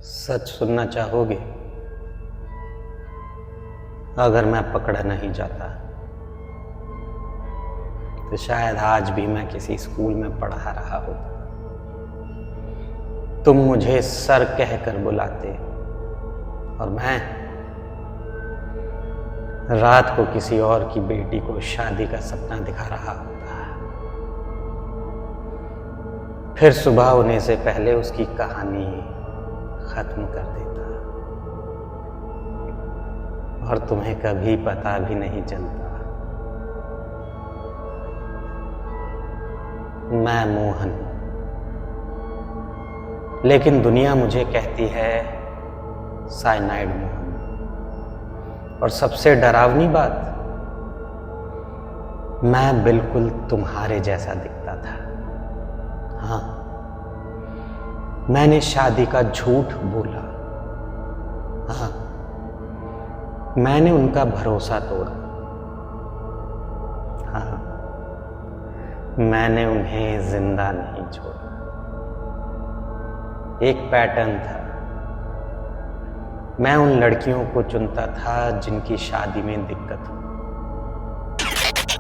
सच सुनना चाहोगे? अगर मैं पकड़ा नहीं जाता तो शायद आज भी मैं किसी स्कूल में पढ़ा रहा होता। तुम मुझे सर कहकर बुलाते और मैं रात को किसी और की बेटी को शादी का सपना दिखा रहा होता। फिर सुबह होने से पहले उसकी कहानी खत्म कर देता और तुम्हें कभी पता भी नहीं चलता। मैं मोहन हूं, लेकिन दुनिया मुझे कहती है साइनाइड मोहन। और सबसे डरावनी बात, मैं बिल्कुल तुम्हारे जैसा दिखता था। हाँ, मैंने शादी का झूठ बोला। हाँ, मैंने उनका भरोसा तोड़ा। हाँ, मैंने उन्हें जिंदा नहीं छोड़ा। एक पैटर्न था, मैं उन लड़कियों को चुनता था जिनकी शादी में दिक्कत हो।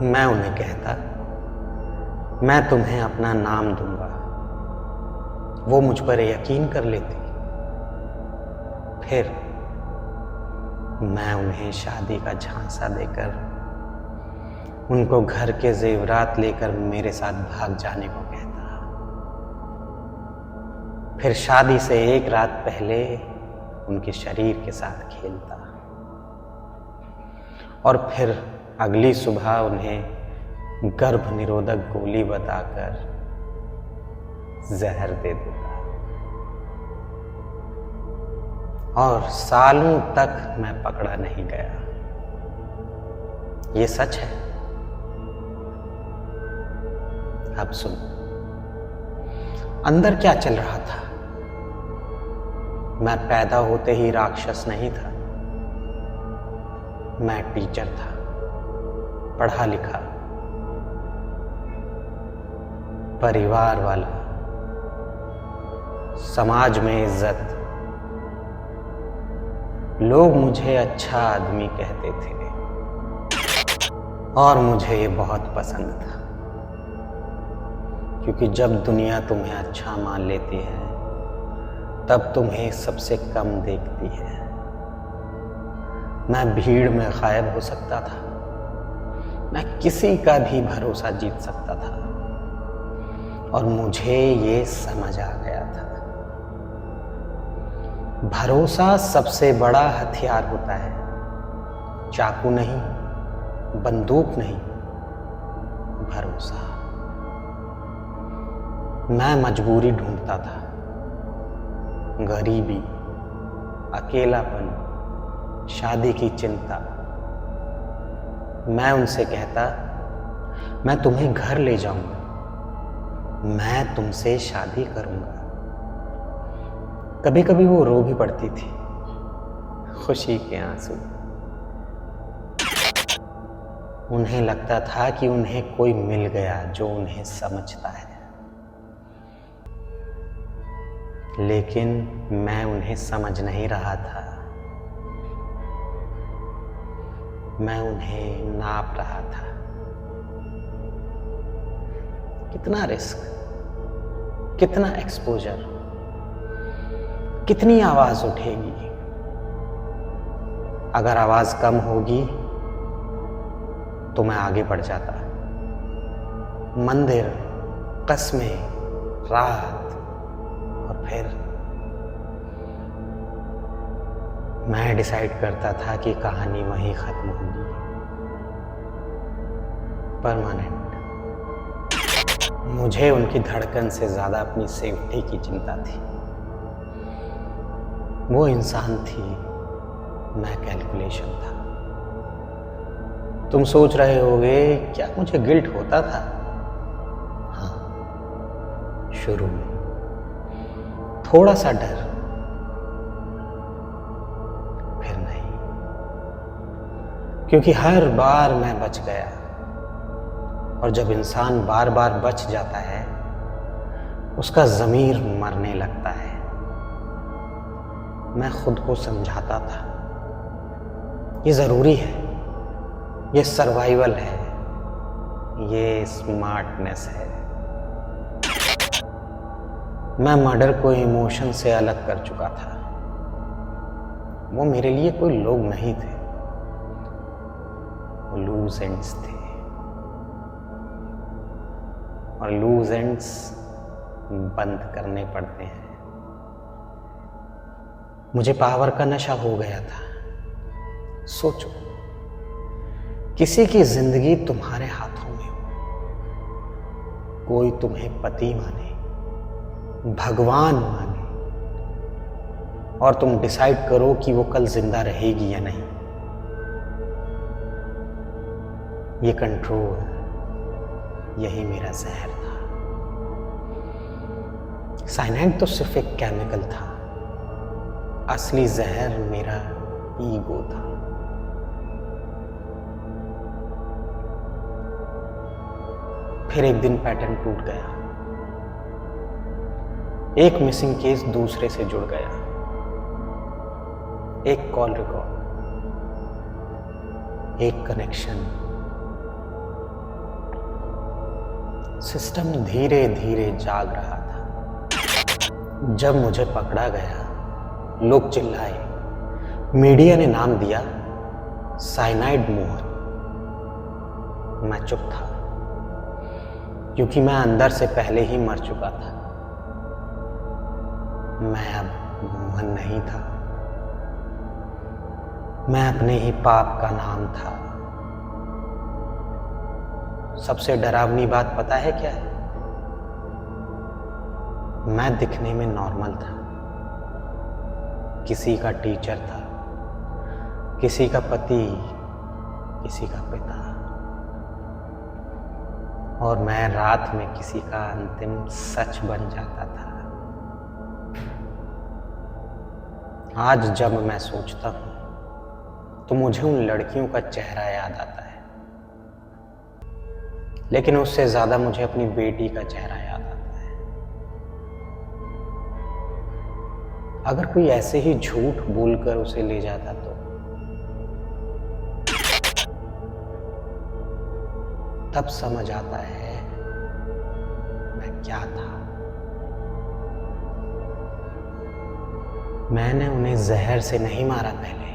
मैं उन्हें कहता, मैं तुम्हें अपना नाम दूंगा। वो मुझ पर यकीन कर लेती। फिर मैं उन्हें शादी का झांसा देकर उनको घर के जेवरात लेकर मेरे साथ भाग जाने को कहता। फिर शादी से एक रात पहले उनके शरीर के साथ खेलता और फिर अगली सुबह उन्हें गर्भ निरोधक गोली बताकर जहर दे देता। और सालों तक मैं पकड़ा नहीं गया। ये सच है। अब सुन, अंदर क्या चल रहा था। मैं पैदा होते ही राक्षस नहीं था। मैं टीचर था, पढ़ा लिखा, परिवार वाला, समाज में इज्जत। लोग मुझे अच्छा आदमी कहते थे और मुझे ये बहुत पसंद था, क्योंकि जब दुनिया तुम्हें अच्छा मान लेती है तब तुम्हें सबसे कम देखती है। मैं भीड़ में गायब हो सकता था, मैं किसी का भी भरोसा जीत सकता था और मुझे ये समझ आ गया था, भरोसा सबसे बड़ा हथियार होता है। चाकू नहीं, बंदूक नहीं, भरोसा। मैं मजबूरी ढूंढता था, गरीबी, अकेलापन, शादी की चिंता। मैं उनसे कहता, मैं तुम्हें घर ले जाऊंगा, मैं तुमसे शादी करूंगा। कभी कभी वो रो भी पड़ती थी, खुशी के आंसू। उन्हें लगता था कि उन्हें कोई मिल गया जो उन्हें समझता है, लेकिन मैं उन्हें समझ नहीं रहा था। मैं उन्हें नाप रहा था। कितना रिस्क, कितना एक्सपोजर, कितनी आवाज उठेगी। अगर आवाज कम होगी तो मैं आगे बढ़ जाता। मंदिर, कस्में, रात, और फिर मैं डिसाइड करता था कि कहानी वहीं खत्म होगी, परमानेंट। मुझे उनकी धड़कन से ज्यादा अपनी सेफ्टी की चिंता थी। वो इंसान थी, मैं कैलकुलेशन था। तुम सोच रहे होगे, क्या मुझे गिल्ट होता था? हाँ, शुरू में थोड़ा सा डर, फिर नहीं, क्योंकि हर बार मैं बच गया। और जब इंसान बार बार बच जाता है उसका ज़मीर मरने लगता है। मैं खुद को समझाता था ये जरूरी है, ये सर्वाइवल है, ये स्मार्टनेस है। मैं मर्डर को इमोशन से अलग कर चुका था। वो मेरे लिए कोई लोग नहीं थे, वो लूज एंड्स थे, और लूज एंड्स बंद करने पड़ते हैं। मुझे पावर का नशा हो गया था। सोचो, किसी की जिंदगी तुम्हारे हाथों में हो, कोई तुम्हें पति माने, भगवान माने, और तुम डिसाइड करो कि वो कल जिंदा रहेगी या नहीं। ये कंट्रोल, यही मेरा जहर था। साइनाइड तो सिर्फ एक केमिकल था, असली जहर मेरा ईगो था। फिर एक दिन पैटर्न टूट गया, एक मिसिंग केस दूसरे से जुड़ गया, एक कॉल रिकॉर्ड, एक कनेक्शन। सिस्टम धीरे धीरे जाग रहा था। जब मुझे पकड़ा गया, लोग चिल्लाए, मीडिया ने नाम दिया साइनाइड मोहन। मैं चुप था, क्योंकि मैं अंदर से पहले ही मर चुका था। मैं अब मोहन नहीं था, मैं अपने ही पाप का नाम था। सबसे डरावनी बात पता है क्या है? मैं दिखने में नॉर्मल था, किसी का टीचर था, किसी का पति, किसी का पिता, और मैं रात में किसी का अंतिम सच बन जाता था। आज जब मैं सोचता हूं तो मुझे उन लड़कियों का चेहरा याद आता है, लेकिन उससे ज्यादा मुझे अपनी बेटी का चेहरा याद आता है। अगर कोई ऐसे ही झूठ बोलकर उसे ले जाता तो तब समझ आता है मैं क्या था। मैंने उन्हें जहर से नहीं मारा, पहले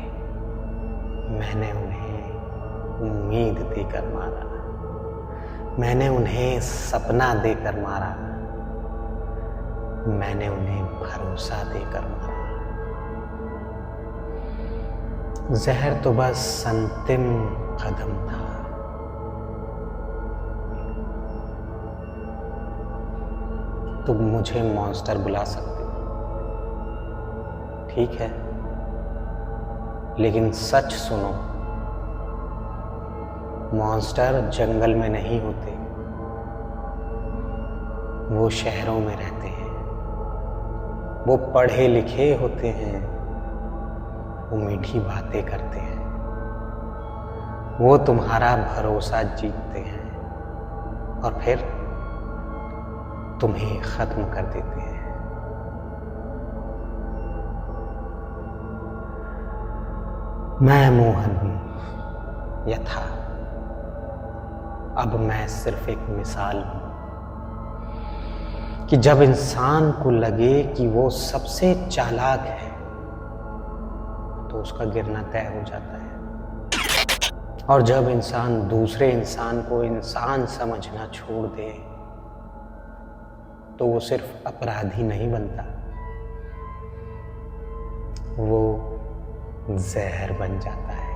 मैंने उन्हें उम्मीद देकर मारा, मैंने उन्हें सपना देकर मारा, मैंने उन्हें भरोसा देकर मारा। जहर तो बस अंतिम कदम था। तुम मुझे मॉन्स्टर बुला सकते हो, ठीक है, लेकिन सच सुनो, मॉन्स्टर जंगल में नहीं होते, वो शहरों में रहते हैं। वो पढ़े लिखे होते हैं, वो मीठी बातें करते हैं, वो तुम्हारा भरोसा जीतते हैं और फिर तुम्हें खत्म कर देते हैं। मैं मोहन हूं, या था। अब मैं सिर्फ एक मिसाल हूं कि जब इंसान को लगे कि वो सबसे चालाक है तो उसका गिरना तय हो जाता है, और जब इंसान दूसरे इंसान को इंसान समझना छोड़ दे तो वो सिर्फ अपराधी नहीं बनता, वो जहर बन जाता है।